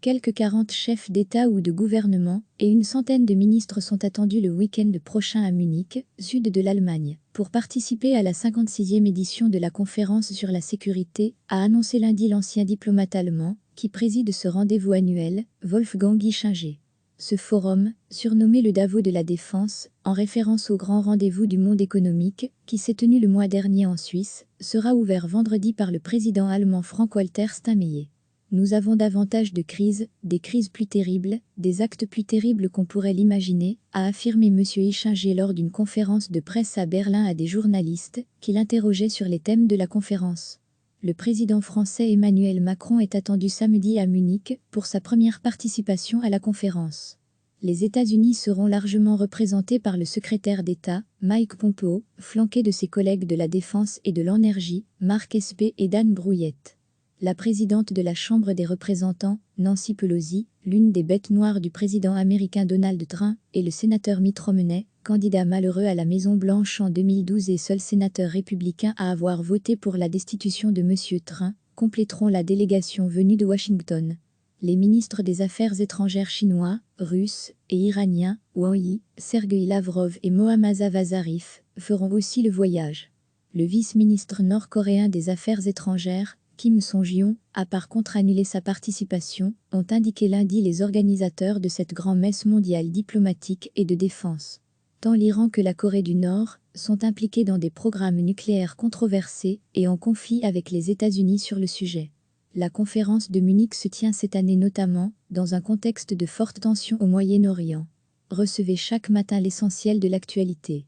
Quelques 40 chefs d'État ou de gouvernement et une centaine de ministres sont attendus le week-end prochain à Munich, sud de l'Allemagne, pour participer à la 56e édition de la conférence sur la sécurité, a annoncé lundi l'ancien diplomate allemand, qui préside ce rendez-vous annuel, Wolfgang Ischinger. Ce forum, surnommé le Davos de la Défense, en référence au grand rendez-vous du monde économique, qui s'est tenu le mois dernier en Suisse, sera ouvert vendredi par le président allemand Frank-Walter Steinmeier. Nous avons davantage de crises, des crises plus terribles, des actes plus terribles qu'on pourrait l'imaginer, a affirmé M. Ischinger lors d'une conférence de presse à Berlin à des journalistes, qui l'interrogeaient sur les thèmes de la conférence. Le président français Emmanuel Macron est attendu samedi à Munich pour sa première participation à la conférence. Les États-Unis seront largement représentés par le secrétaire d'État, Mike Pompeo, flanqué de ses collègues de la Défense et de l'Énergie, Mark Esper et Dan Brouillette. La présidente de la Chambre des représentants, Nancy Pelosi, l'une des bêtes noires du président américain Donald Trump, et le sénateur Mitt Romney, candidat malheureux à la Maison-Blanche en 2012 et seul sénateur républicain à avoir voté pour la destitution de M. Trump, compléteront la délégation venue de Washington. Les ministres des Affaires étrangères chinois, russes et iraniens, Wang Yi, Sergueï Lavrov et Mohammad Javad Zarif, feront aussi le voyage. Le vice-ministre nord-coréen des Affaires étrangères, Kim Song-yeon, a par contre annulé sa participation, ont indiqué lundi les organisateurs de cette grand-messe mondiale diplomatique et de défense. Tant l'Iran que la Corée du Nord sont impliqués dans des programmes nucléaires controversés et en conflit avec les États-Unis sur le sujet. La conférence de Munich se tient cette année notamment dans un contexte de forte tension au Moyen-Orient. Recevez chaque matin l'essentiel de l'actualité.